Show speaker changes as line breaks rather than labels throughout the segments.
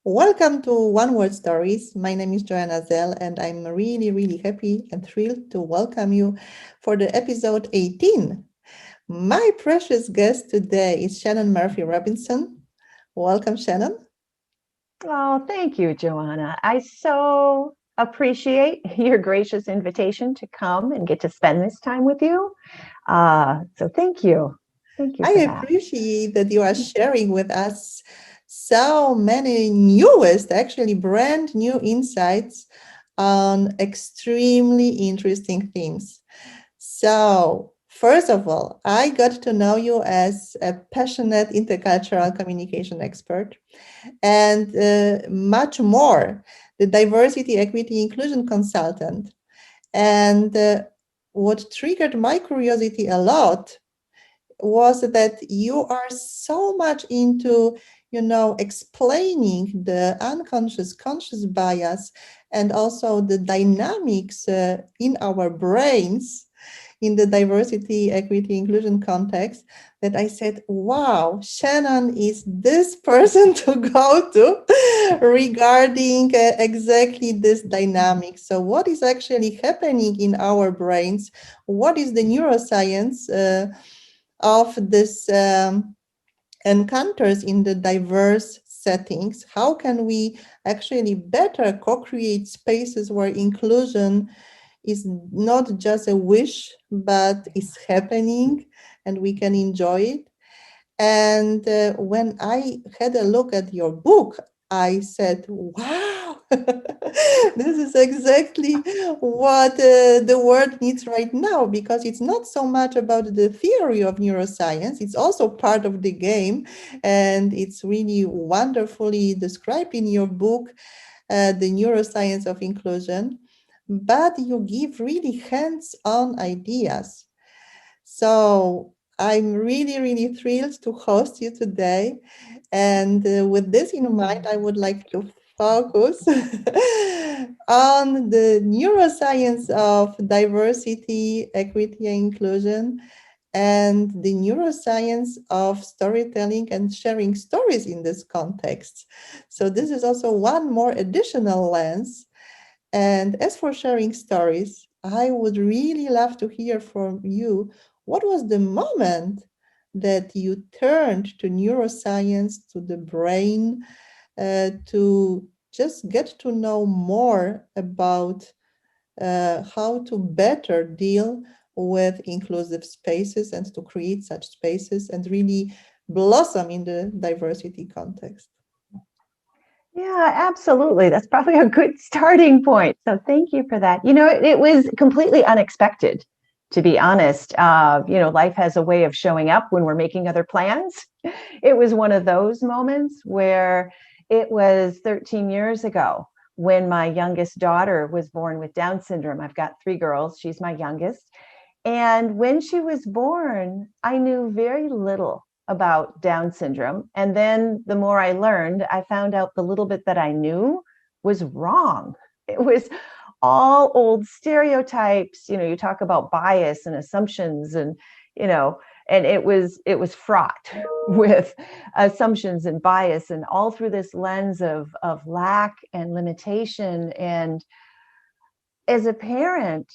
Welcome to One Word Stories. My name is Joanna Zell, and I'm really happy and thrilled to welcome you for the episode 18. My precious guest today is Shannon Murphy Robinson. Welcome, Shannon.
Oh, thank you, Joanna. I so appreciate your gracious invitation to come and get to spend this time with you. So thank you. Thank you
I
for that.
appreciate that you are sharing with us so many newest, actually brand new insights on extremely interesting themes. So, first of all, I got to know you as a passionate intercultural communication expert and much more, the diversity, equity, inclusion consultant. And what triggered my curiosity a lot was that you are so much into explaining the unconscious conscious bias and also the dynamics in our brains in the diversity, equity, inclusion context, that I said, wow, Shannon is this person to go to regarding exactly this dynamic. So what is actually happening in our brains? What is the neuroscience of this encounters in the diverse settings? How can we actually better co-create spaces where inclusion is not just a wish, but is happening and we can enjoy it? And when I had a look at your book, I said, wow, this is exactly what the world needs right now, because it's not so much about the theory of neuroscience, it's also part of the game. And it's really wonderfully described in your book, The Neuroscience of Inclusion. But you give really hands on ideas. So I'm really thrilled to host you today. And with this in mind, I would like to focus on the neuroscience of diversity, equity, and inclusion, and the neuroscience of storytelling and sharing stories in this context. So this is also one more additional lens. And as for sharing stories, I would really love to hear from you. What was the moment that you turned to neuroscience, to the brain, to just get to know more about how to better deal with inclusive spaces and to create such spaces and really blossom in the diversity context?
Yeah, absolutely. That's probably a good starting point. So thank you for that. It was completely unexpected, to be honest. Life has a way of showing up when we're making other plans. It was one of those moments where it was 13 years ago when my youngest daughter was born with Down syndrome. I've got three girls. She's my youngest. And when she was born, I knew very little about Down syndrome. And then the more I learned, I found out the little bit that I knew was wrong. It was all old stereotypes. You talk about bias and assumptions you know, and it was fraught with assumptions and bias and all through this lens of lack and limitation. And as a parent,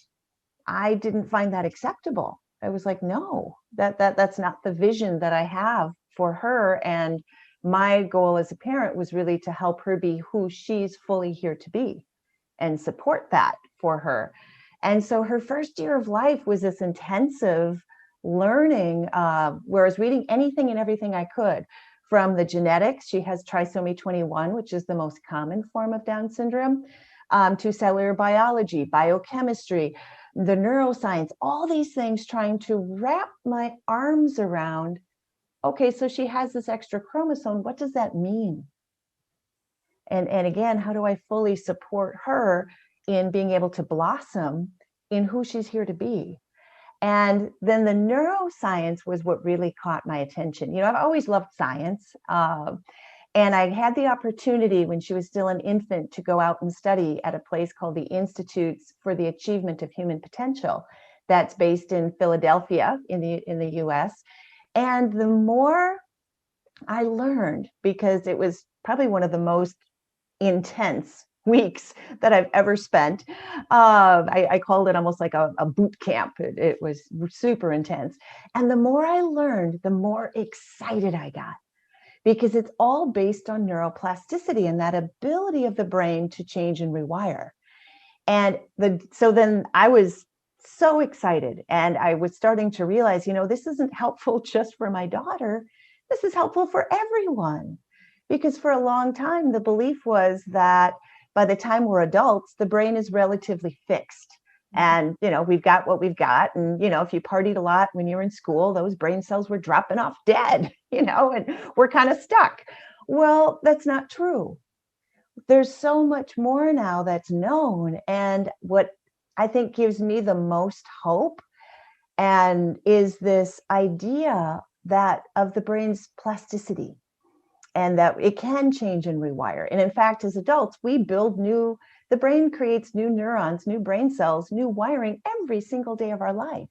I didn't find that acceptable. I was like, no, that's not the vision that I have for her. And my goal as a parent was really to help her be who she's fully here to be and support that for her. And so her first year of life was this intensive learning, where I was reading anything and everything I could, from the genetics. She has trisomy 21, which is the most common form of Down syndrome, to cellular biology, biochemistry, the neuroscience, all these things, trying to wrap my arms around, okay, so she has this extra chromosome. What does that mean? And again, how do I fully support her in being able to blossom in who she's here to be? And then the neuroscience was what really caught my attention. I've always loved science. And I had the opportunity when she was still an infant to go out and study at a place called the Institutes for the Achievement of Human Potential, that's based in Philadelphia in the US. And the more I learned, because it was probably one of the most intense weeks that I've ever spent. I called it almost like a boot camp. It was super intense. And the more I learned, the more excited I got, because it's all based on neuroplasticity and that ability of the brain to change and rewire. And so then I was so excited, and I was starting to realize, this isn't helpful just for my daughter. This is helpful for everyone. Because for a long time, the belief was that by the time we're adults, the brain is relatively fixed. And, we've got what we've got. And, if you partied a lot when you were in school, those brain cells were dropping off dead, and we're kind of stuck. Well, that's not true. There's so much more now that's known. And what I think gives me the most hope and is this idea that of the brain's plasticity, and that it can change and rewire. And in fact, as adults, the brain creates new neurons, new brain cells, new wiring every single day of our life.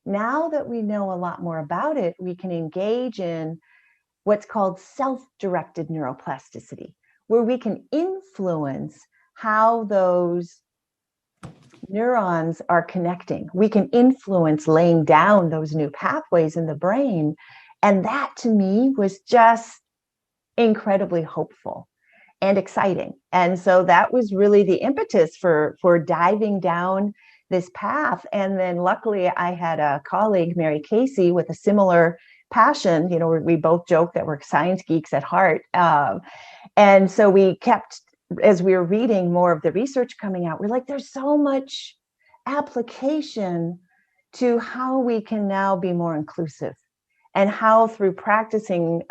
Now that we know a lot more about it, we can engage in what's called self-directed neuroplasticity, where we can influence how those neurons are connecting. We can influence laying down those new pathways in the brain. And that to me was just incredibly hopeful and exciting. And so that was really the impetus for diving down this path. And then luckily I had a colleague, Mary Casey, with a similar passion. We both joke that we're science geeks at heart. And so we kept, as we were reading more of the research coming out, we're like, there's so much application to how we can now be more inclusive, and how through practicing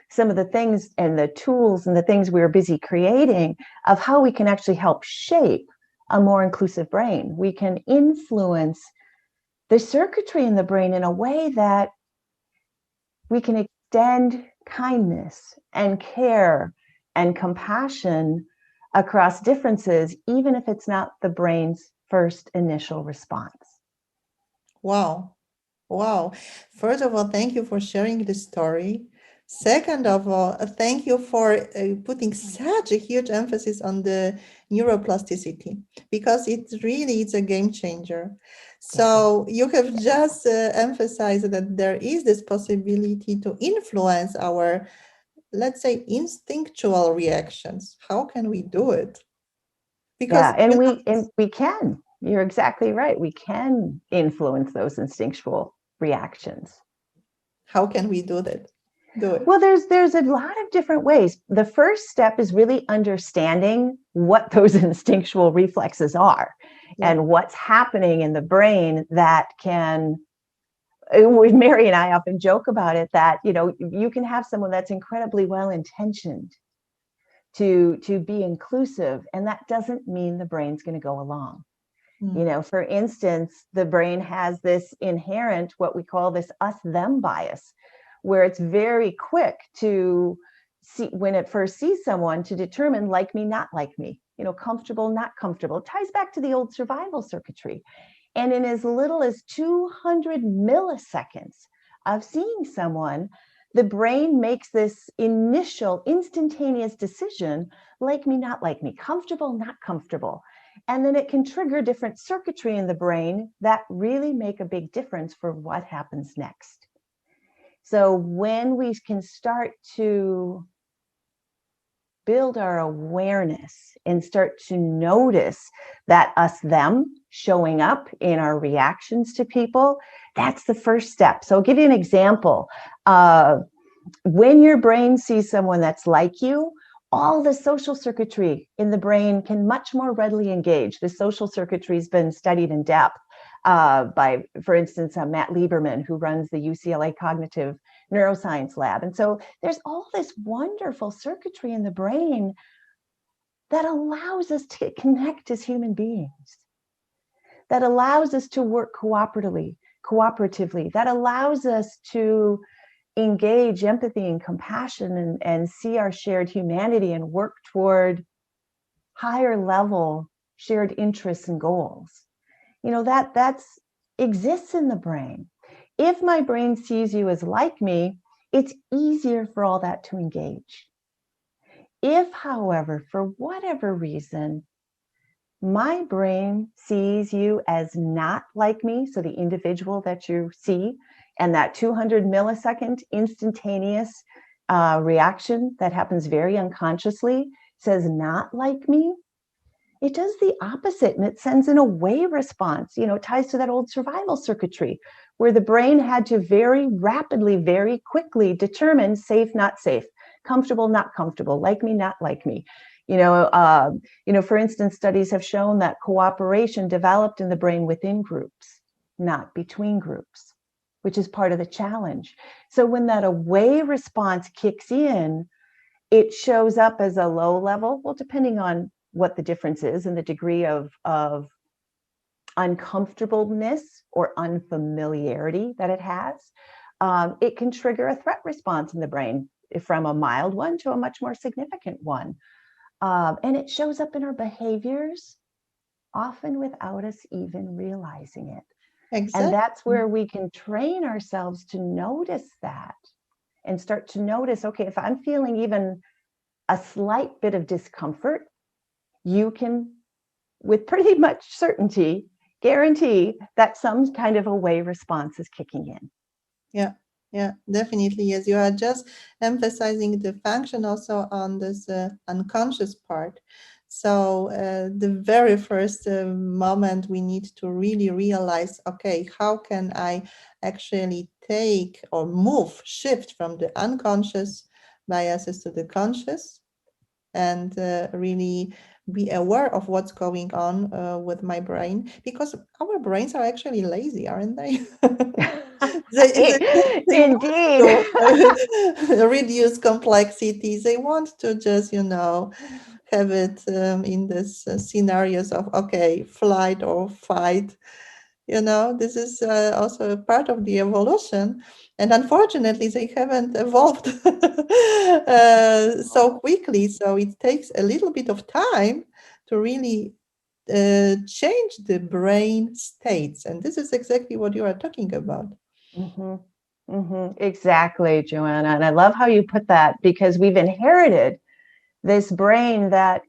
some of the things and the tools and the things we were busy creating, of how we can actually help shape a more inclusive brain. We can influence the circuitry in the brain in a way that we can extend kindness and care and compassion across differences, even if it's not the brain's first initial response.
Wow. Wow. First of all, thank you for sharing this story. Second of all, thank you for putting such a huge emphasis on the neuroplasticity, because it really is a game changer. So you have just emphasized that there is this possibility to influence our, let's say, instinctual reactions. How can we do it? Because
and we can. You're exactly right. We can influence those instinctual reactions.
How can we do that?
Well, there's a lot of different ways. The first step is really understanding what those instinctual reflexes are, and what's happening in the brain that can. With Mary and I often joke about it, that you can have someone that's incredibly well-intentioned to be inclusive, and that doesn't mean the brain's going to go along. For instance, the brain has this inherent, what we call this us-them bias, where it's very quick to see, when it first sees someone, to determine like me, not like me, comfortable, not comfortable. It ties back to the old survival circuitry. And in as little as 200 milliseconds of seeing someone, the brain makes this initial instantaneous decision, like me, not like me, comfortable, not comfortable. And then it can trigger different circuitry in the brain that really make a big difference for what happens next. So when we can start to build our awareness and start to notice that us-them showing up in our reactions to people, that's the first step. So I'll give you an example. When your brain sees someone that's like you, all the social circuitry in the brain can much more readily engage. The social circuitry has been studied in depth by, for instance, Matt Lieberman, who runs the UCLA Cognitive Neuroscience Lab. And so there's all this wonderful circuitry in the brain that allows us to connect as human beings, that allows us to work cooperatively, that allows us to engage empathy and compassion and see our shared humanity and work toward higher level shared interests and goals. That exists in the brain. If my brain sees you as like me, it's easier for all that to engage. If, however, for whatever reason, my brain sees you as not like me, so the individual that you see, and that 200 millisecond instantaneous reaction that happens very unconsciously says not like me, it does the opposite, and it sends an away response. It ties to that old survival circuitry where the brain had to very rapidly, very quickly determine safe, not safe, comfortable, not comfortable, like me, not like me. For instance, studies have shown that cooperation developed in the brain within groups, not between groups, which is part of the challenge. So when that away response kicks in, it shows up as a low level, well, depending on what the difference is and the degree of uncomfortableness or unfamiliarity that it has. It can trigger a threat response in the brain from a mild one to a much more significant one. And it shows up in our behaviors, often without us even realizing it.
Exactly.
And that's where we can train ourselves to notice that and start to notice, okay, if I'm feeling even a slight bit of discomfort, you can, with pretty much certainty, guarantee that some kind of away response is kicking in.
Yeah, definitely. Yes, you are just emphasizing the function also on this unconscious part. So the very first moment we need to really realize, okay, how can I actually take or shift from the unconscious biases to the conscious, and really be aware of what's going on with my brain, because our brains are actually lazy, aren't they? They want
Indeed.
to reduce complexity. They want to just, have it in this scenarios of, okay, flight or fight. This is also a part of the evolution. And unfortunately, they haven't evolved so quickly. So it takes a little bit of time to really change the brain states. And this is exactly what you are talking about.
Mm-hmm. Mm-hmm. Exactly, Joanna. And I love how you put that, because we've inherited this brain that,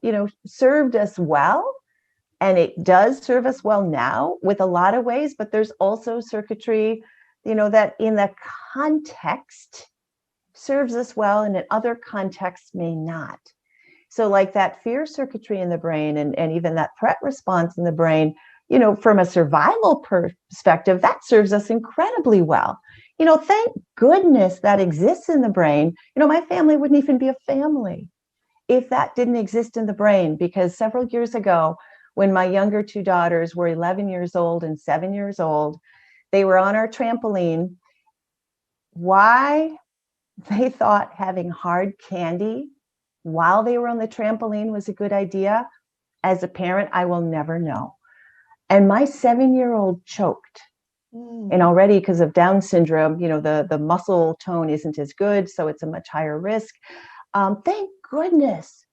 served us well. And it does serve us well now with a lot of ways, but there's also circuitry, that in the context serves us well and in other contexts may not. So like that fear circuitry in the brain and even that threat response in the brain, from a survival perspective, that serves us incredibly well. Thank goodness that exists in the brain. My family wouldn't even be a family if that didn't exist in the brain, because several years ago, when my younger two daughters were 11 years old and 7 years old, they were on our trampoline. Why they thought having hard candy while they were on the trampoline was a good idea, as a parent, I will never know. And my 7-year-old choked. And already, because of Down syndrome, the muscle tone isn't as good, so it's a much higher risk. Thank goodness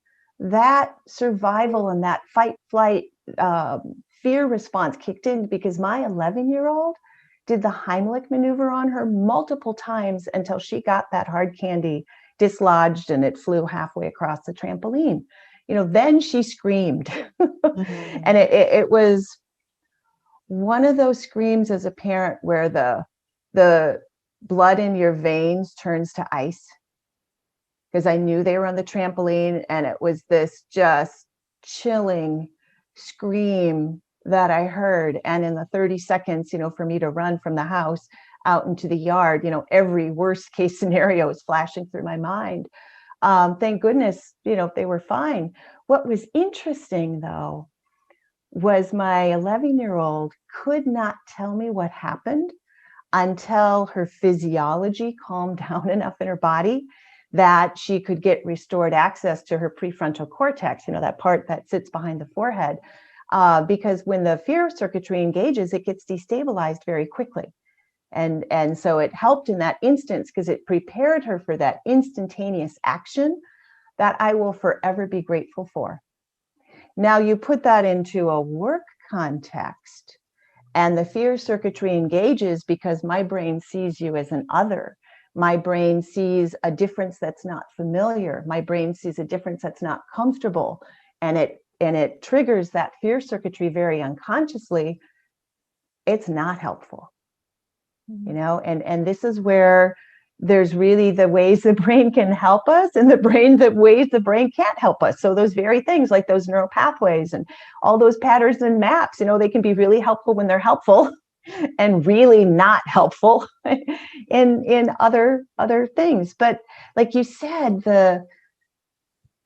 that survival and that fight, flight, fear response kicked in, because my 11-year-old did the Heimlich maneuver on her multiple times until she got that hard candy dislodged and it flew halfway across the trampoline. Then she screamed.
Mm-hmm.
And it was one of those screams as a parent where the blood in your veins turns to ice, because I knew they were on the trampoline, and it was this just chilling scream that I heard. And in the 30 seconds, for me to run from the house out into the yard, every worst case scenario is flashing through my mind. Thank goodness, they were fine. What was interesting, though, was my 11-year-old could not tell me what happened until her physiology calmed down enough in her body that she could get restored access to her prefrontal cortex, that part that sits behind the forehead. Because when the fear circuitry engages, it gets destabilized very quickly. And so it helped in that instance, because it prepared her for that instantaneous action that I will forever be grateful for. Now you put that into a work context, and the fear circuitry engages because my brain sees you as an other, My brain sees a difference that's not familiar. My brain sees a difference that's not comfortable, and it triggers that fear circuitry very unconsciously. It's not helpful, you know, and this is where there's really the ways the brain can help us and the ways the brain can't help us. So those very things, like those neural pathways and all those patterns and maps, you know, they can be really helpful when they're helpful and really not helpful in other things. But like you said,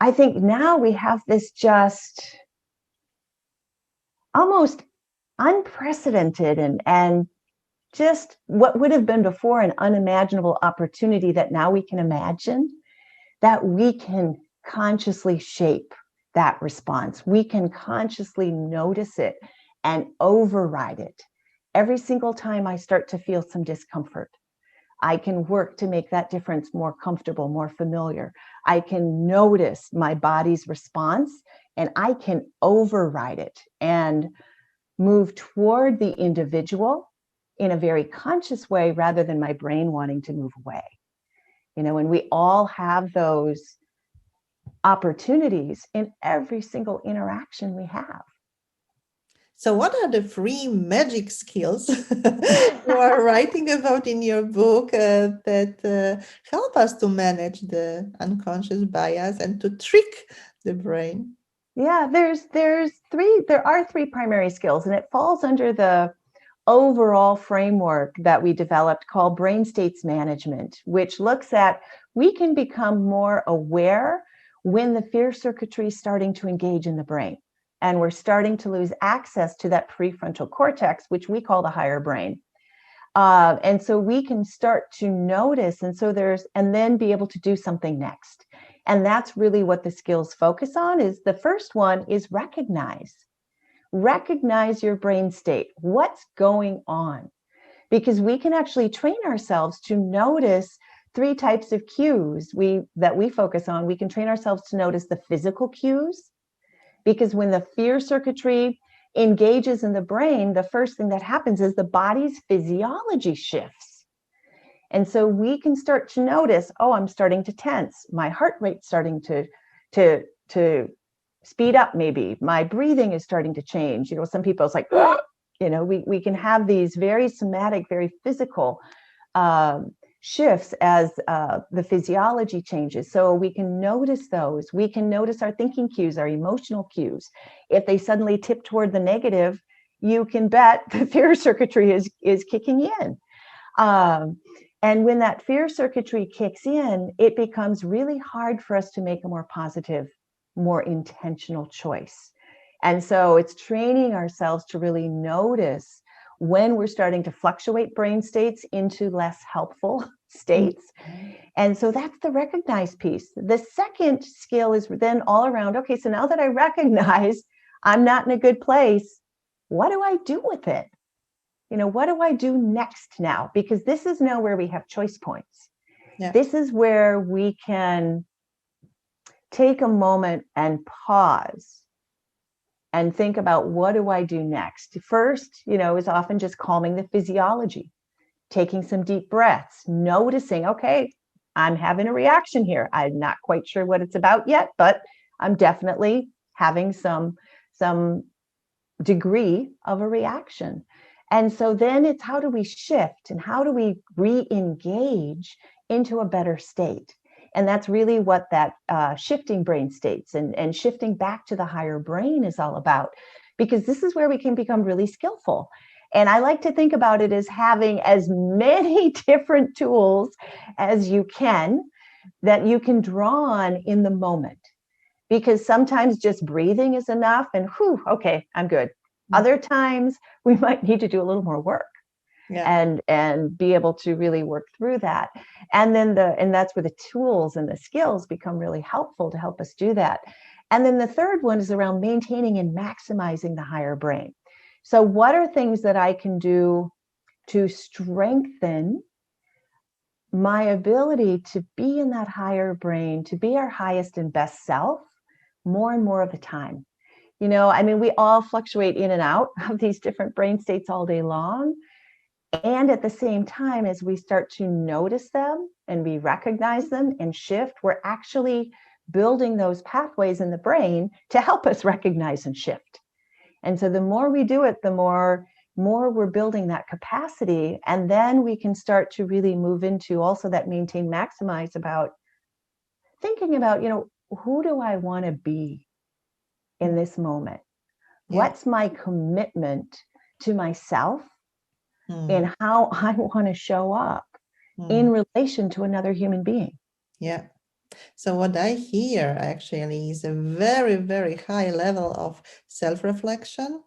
I think now we have this just almost unprecedented and just what would have been before an unimaginable opportunity that now we can imagine, that we can consciously shape that response. We can consciously notice it and override it. Every single time I start to feel some discomfort, I can work to make that difference more comfortable, more familiar. I can notice my body's response and I can override it and move toward the individual in a very conscious way rather than my brain wanting to move away. You know, and we all have those opportunities in every single interaction we have.
So, what are the three magic skills you are writing about in your book that help us to manage the unconscious bias and to trick the brain?
Yeah, there are three primary skills, and it falls under the overall framework that we developed called brain states management, which looks at we can become more aware when the fear circuitry is starting to engage in the brain and we're starting to lose access to that prefrontal cortex, which we call the higher brain. And so we can start to notice, and then be able to do something next. And that's really what the skills focus on. Is the first one is recognize your brain state. What's going on? Because we can actually train ourselves to notice three types of cues that we focus on. We can train ourselves to notice the physical cues, because when the fear circuitry engages in the brain, the first thing that happens is the body's physiology shifts. And so we can start to notice, oh, I'm starting to tense. My heart rate's starting to speed up, maybe. My breathing is starting to change. You know, some people, it's like, you know, we can have these very somatic, very physical shifts as the physiology changes. So we can notice those. We can notice our thinking cues, our emotional cues. If they suddenly tip toward the negative, you can bet the fear circuitry is kicking in. And when that fear circuitry kicks in, it becomes really hard for us to make a more positive, more intentional choice. And so it's training ourselves to really notice when we're starting to fluctuate brain states into less helpful states. And so that's the recognize piece. The second skill is then all around, okay, so now that I recognize I'm not in a good place, what do I do with it? You know, what do I do next now? Because this is now where we have choice points. Yeah. This is where we can take a moment and pause and think about, what do I do next? First, you know, is often just calming the physiology, taking some deep breaths, noticing, okay, I'm having a reaction here. I'm not quite sure what it's about yet, but I'm definitely having some degree of a reaction. And so then it's, how do we shift and how do we re-engage into a better state? And that's really what that shifting brain states and shifting back to the higher brain is all about, because this is where we can become really skillful. And I like to think about it as having as many different tools as you can that you can draw on in the moment, because sometimes just breathing is enough and whew, okay, I'm good. Other times we might need to do a little more work. Yeah. And be able to really work through that. And then that's where the tools and the skills become really helpful to help us do that. And then the third one is around maintaining and maximizing the higher brain. So what are things that I can do to strengthen my ability to be in that higher brain, to be our highest and best self more and more of the time? You know, I mean, we all fluctuate in and out of these different brain states all day long. And at the same time, as we start to notice them and we recognize them and shift, we're actually building those pathways in the brain to help us recognize and shift. And so the more we do it, the more we're building that capacity. And then we can start to really move into also that maintain, maximize, about thinking about, who do I want to be in this moment?
Yeah.
What's my commitment to myself
Mm.
and how I want to show up in relation to another human being?
Yeah. So what I hear actually is a very, very high level of self-reflection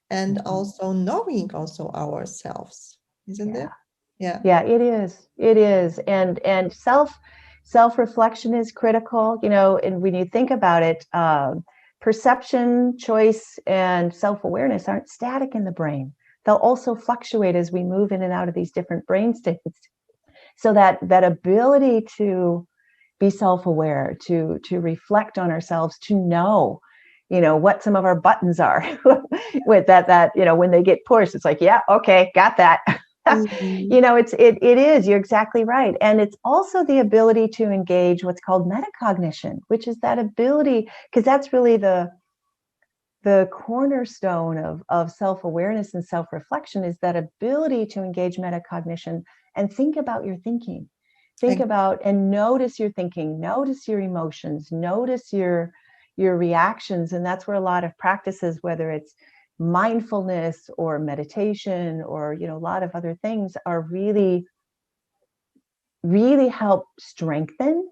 and also knowing also ourselves, isn't
Yeah.
it? Yeah.
Yeah, it is. It is. And self-reflection is critical, and when you think about it, perception, choice, and self-awareness aren't static in the brain. They'll also fluctuate as we move in and out of these different brain states. So that ability to be self-aware, to reflect on ourselves, to know, what some of our buttons are with that, when they get pushed, it's like, yeah, okay, got that.
Mhm.
It is, you're exactly right. And it's also the ability to engage what's called metacognition, which is that ability, because that's really the cornerstone of self-awareness and self-reflection, is that ability to engage metacognition and think about your thinking. Think
Ex-
about and notice your thinking, notice your emotions, notice your reactions. And that's where a lot of practices, whether it's mindfulness or meditation or a lot of other things, are really, really help strengthen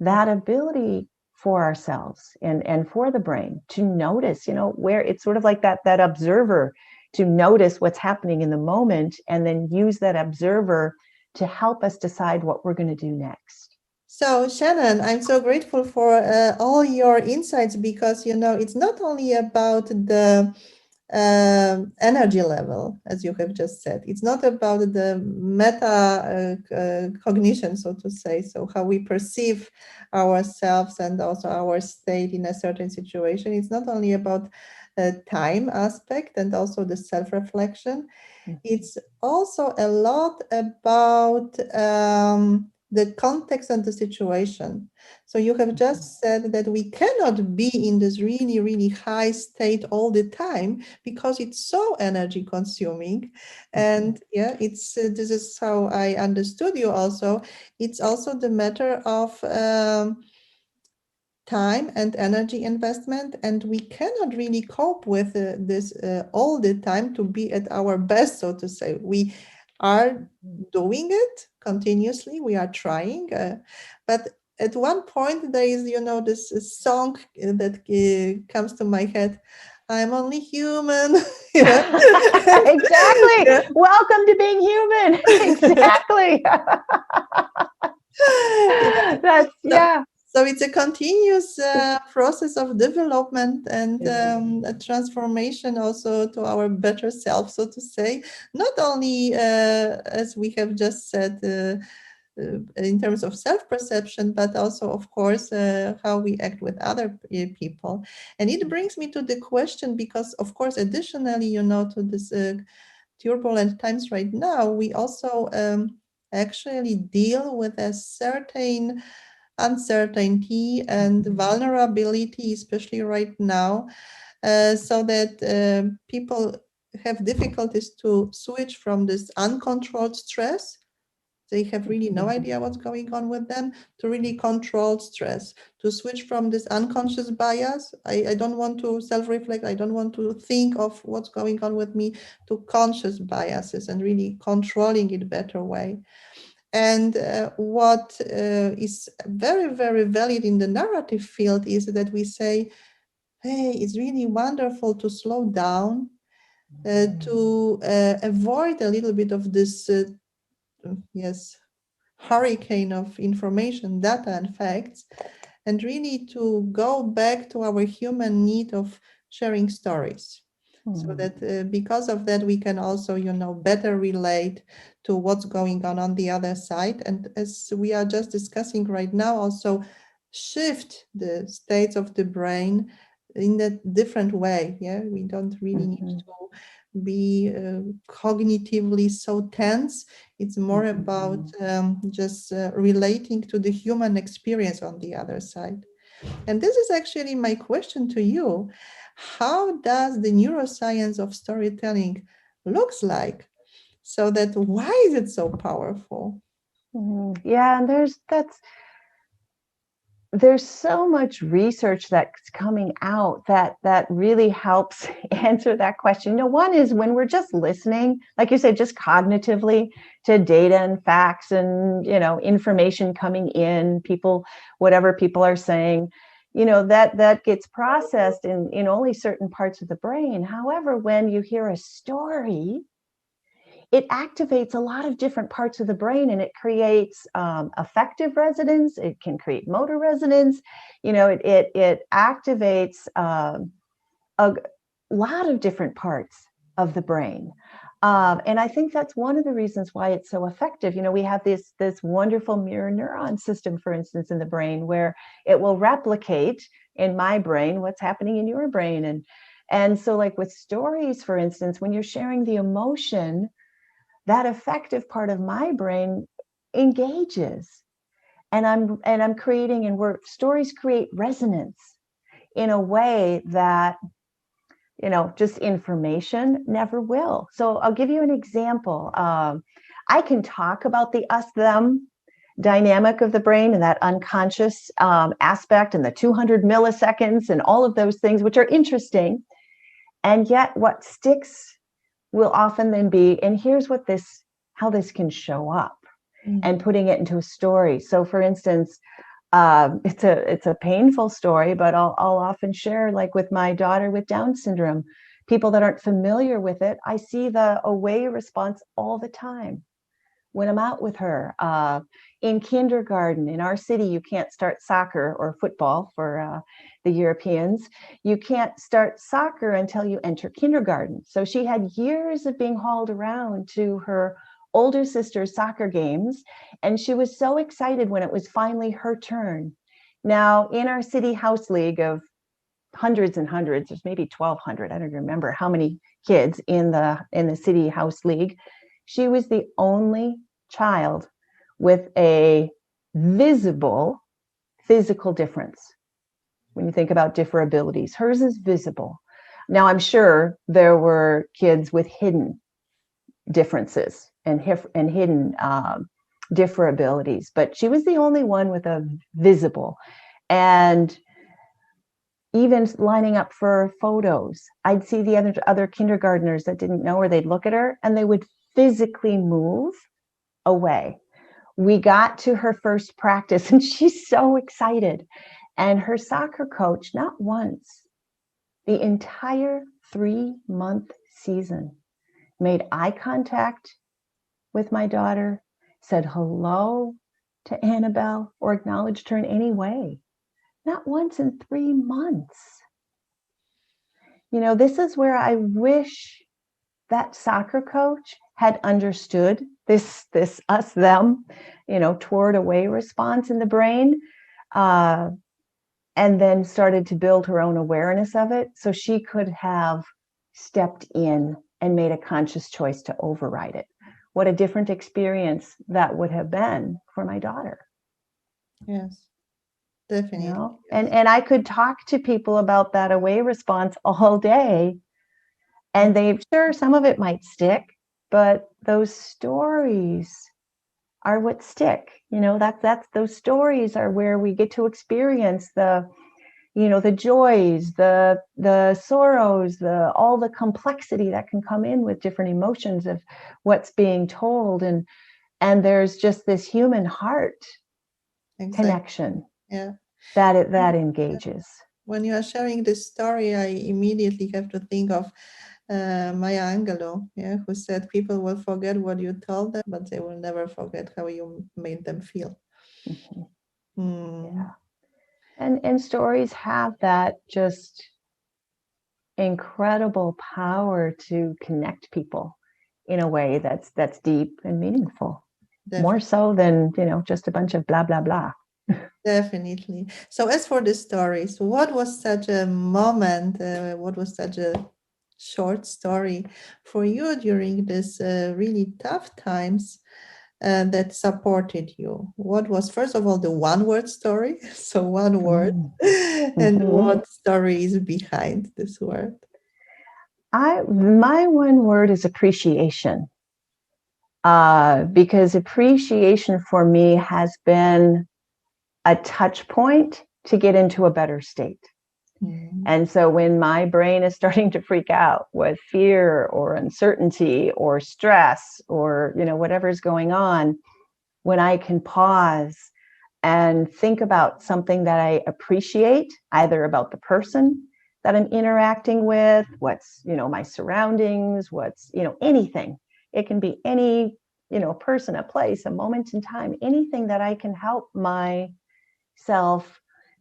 that ability for ourselves and for the brain to notice, where it's sort of like that observer, to notice what's happening in the moment and then use that observer to help us decide what we're going to do next.
So, Shannon, I'm so grateful for all your insights because, it's not only about the energy level, as you have just said. It's not about the meta cognition, so to say, so how we perceive ourselves and also our state in a certain situation. It's not only about time aspect and also the self-reflection. It's also a lot about the context and the situation. So you have just said that we cannot be in this really, really high state all the time because it's so energy consuming. And yeah, it's this is how I understood you also. It's also the matter of time and energy investment, and we cannot really cope with this all the time to be at our best, so to say. We are doing it continuously, we are trying, but at one point there is, this song that comes to my head, I'm only human. Yeah.
Exactly.
Yeah.
Welcome to being human. Exactly.
Yeah.
That's,
So,
yeah.
so it's a continuous process of development and a transformation also to our better self, so to say. Not only, as we have just said, in terms of self-perception, but also, of course, how we act with other people. And it brings me to the question, because, of course, additionally, to this turbulent times right now, we also actually deal with a certain uncertainty and vulnerability, especially right now, so that people have difficulties to switch from this uncontrolled stress. They have really no idea what's going on with them, to really controlled stress, to switch from this unconscious bias. I don't want to self-reflect. I don't want to think of what's going on with me, to conscious biases and really controlling it better way. And what is very, very valid in the narrative field is that we say, hey, it's really wonderful to slow down, to avoid a little bit of this, yes, hurricane of information, data, and facts, and really to go back to our human need of sharing stories. So that because of that, we can also, better relate to what's going on the other side. And as we are just discussing right now, also shift the states of the brain in a different way. Yeah, we don't really need to be cognitively so tense. It's more about
Mhm.
just relating to the human experience on the other side. And this is actually my question to you. How does the neuroscience of storytelling looks like? So that why is it so powerful?
Yeah, and there's so much research that's coming out that really helps answer that question. One is when we're just listening, like you said, just cognitively to data and facts and information coming in, whatever people are saying, that gets processed in only certain parts of the brain. However, when you hear a story, it activates a lot of different parts of the brain, and it creates affective resonance. It can create motor resonance. It activates a lot of different parts of the brain. And I think that's one of the reasons why it's so effective. We have this wonderful mirror neuron system, for instance, in the brain, where it will replicate in my brain what's happening in your brain. And so, like with stories, for instance, when you're sharing the emotion, that affective part of my brain engages, and I'm creating, and where stories create resonance in a way that just information never will. So I'll give you an example. I can talk about the us them dynamic of the brain and that unconscious aspect and the 200 milliseconds and all of those things, which are interesting. And yet what sticks will often then be, and here's how this can show up, and putting it into a story. So for instance, it's a painful story, but I'll often share, like with my daughter with Down syndrome, people that aren't familiar with it, I see the away response all the time when I'm out with her. In kindergarten, in our city, you can't start soccer or football for the Europeans. You can't start soccer until you enter kindergarten. So she had years of being hauled around to her older sister's soccer games, and she was so excited when it was finally her turn. Now, in our city house league of hundreds and hundreds, there's maybe 1,200, I don't remember how many kids in the city house league, she was the only child with a visible physical difference. When you think about differabilities, hers is visible. Now, I'm sure there were kids with hidden differences and hidden differabilities, but she was the only one with a visible. And even lining up for photos, I'd see the other kindergartners that didn't know her, they'd look at her and they would physically move away. We got to her first practice and she's so excited. And her soccer coach, not once, the entire 3-month season, made eye contact with my daughter, said hello to Annabelle, or acknowledged her in any way. Not once in 3 months. This is where I wish that soccer coach had understood this us them, toward away response in the brain, and then started to build her own awareness of it, so she could have stepped in and made a conscious choice to override it. What a different experience that would have been for my daughter.
Yes, definitely.
And I could talk to people about that away response all day, and sure, some of it might stick, but those stories are what stick. That's those stories are where we get to experience the joys, the sorrows, all the complexity that can come in with different emotions of what's being told, and there's just this human heart connection that engages.
When you are sharing this story, I immediately have to think of Maya Angelou, who said people will forget what you told them, but they will never forget how you made them feel.
Yeah. And stories have that just incredible power to connect people in a way that's deep and meaningful. Definitely. More so than just a bunch of blah blah blah.
Definitely. So as for the stories, what was such a moment, what was such a short story for you during this really tough times that supported you? What was, first of all, the one word story? So, one word, and
Mm-hmm.
what story is behind this word?
My one word is appreciation, because appreciation for me has been a touch point to get into a better state.
Mm.
And so when my brain is starting to freak out with fear or uncertainty or stress or, whatever's going on, when I can pause and think about something that I appreciate, either about the person that I'm interacting with, what's, my surroundings, what's, anything. It can be any, person, a place, a moment in time, anything that I can help myself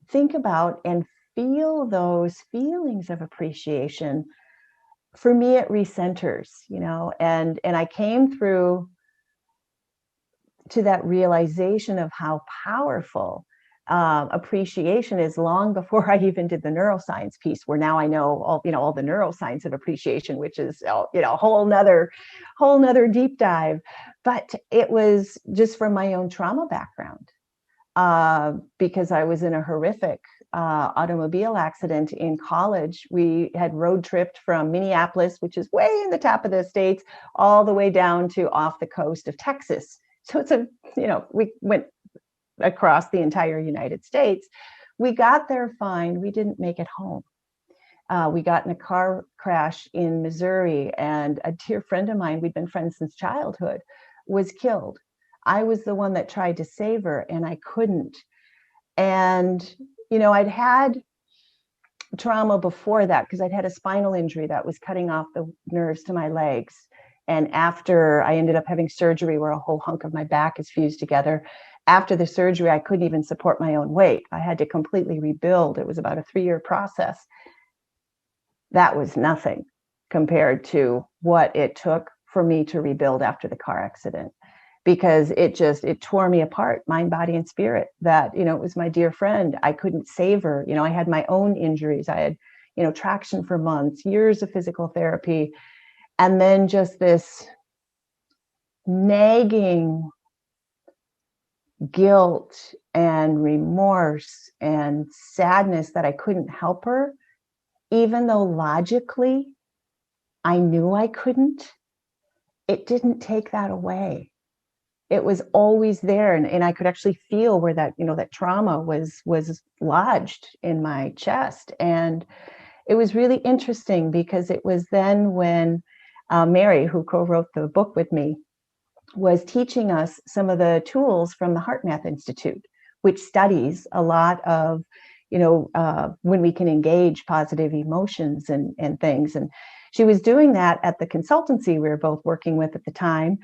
think about and feel those feelings of appreciation. For me, it recenters, and I came through to that realization of how powerful appreciation is long before I even did the neuroscience piece, where now I know all the neuroscience of appreciation, which is a whole nother deep dive. But it was just from my own trauma background, because I was in a horrific automobile accident in college. We had road tripped from Minneapolis, which is way in the top of the States, all the way down to off the coast of Texas. So we went across the entire United States. We got there fine. We didn't make it home. We got in a car crash in Missouri, and a dear friend of mine, we'd been friends since childhood, was killed. I was the one that tried to save her, and I couldn't. And, I'd had trauma before that because I'd had a spinal injury that was cutting off the nerves to my legs. And after I ended up having surgery where a whole hunk of my back is fused together, after the surgery, I couldn't even support my own weight. I had to completely rebuild. It was about a 3-year process. That was nothing compared to what it took for me to rebuild after the car accident, because it tore me apart, mind, body, and spirit. That, it was my dear friend. I couldn't save her. I had my own injuries. I had, traction for months, years of physical therapy. And then just this nagging guilt and remorse and sadness that I couldn't help her, even though logically I knew I couldn't. It didn't take that away. It was always there, and I could actually feel where that trauma was lodged in my chest. And it was really interesting because it was then when Mary, who co-wrote the book with me, was teaching us some of the tools from the HeartMath Institute, which studies a lot of when we can engage positive emotions and things. And she was doing that at the consultancy we were both working with at the time.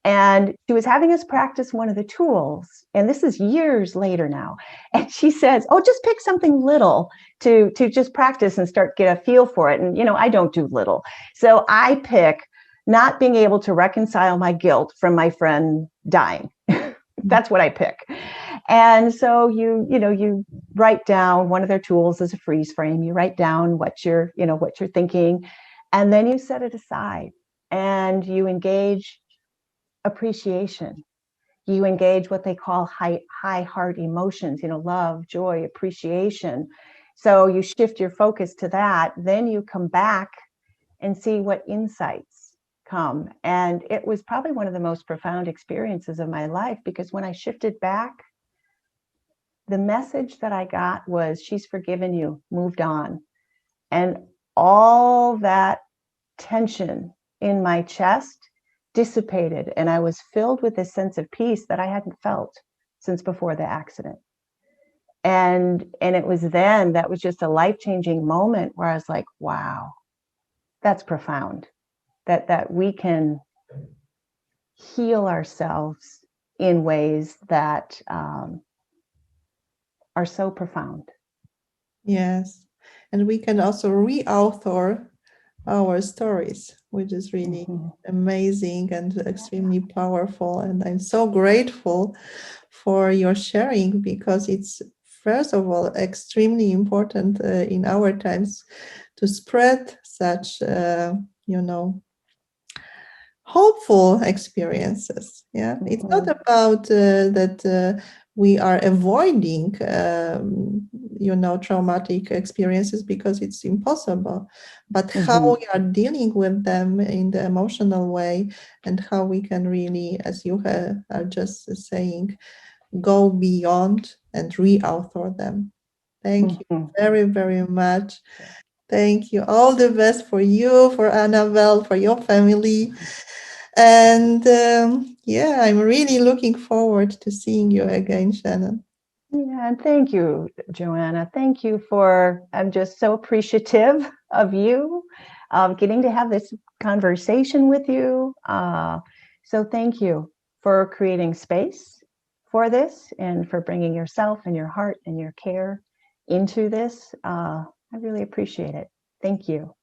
And she was having us practice one of the tools. And this is years later now. And she says, oh, just pick something little to just practice and start get a feel for it. And, I don't do little. So I pick not being able to reconcile my guilt from my friend dying. That's what I pick. And so you write down, one of their tools is a freeze frame. You write down what you're thinking, and then you set it aside and you engage appreciation. You engage what they call high heart emotions, love, joy, appreciation. So you shift your focus to that. Then you come back and see what insights come. And it was probably one of the most profound experiences of my life, because when I shifted back, the message that I got was, she's forgiven you, moved on. And all that tension in my chest dissipated, and I was filled with this sense of peace that I hadn't felt since before the accident. And it was then, that was just a life-changing moment where I was like, wow, that's profound. That we can heal ourselves in ways that are so profound.
Yes. And we can also re-author our stories, which is really amazing and extremely powerful. And I'm so grateful for your sharing, because it's, first of all, extremely important in our times to spread such, you know, hopeful experiences. Yeah, it's not about that we are avoiding, you know, traumatic experiences, because it's impossible, but how we are dealing with them in the emotional way, and how we can really, as you are just saying, go beyond and re-author them. Thank you very, very much. Thank you. All the best for you, for Annabelle, for your family. And yeah, I'm really looking forward to seeing you again, Shannon.
Yeah, and thank you, Joanna. Thank you I'm just so appreciative of you, of getting to have this conversation with you. So thank you for creating space for this and for bringing yourself and your heart and your care into this. I really appreciate it. Thank you.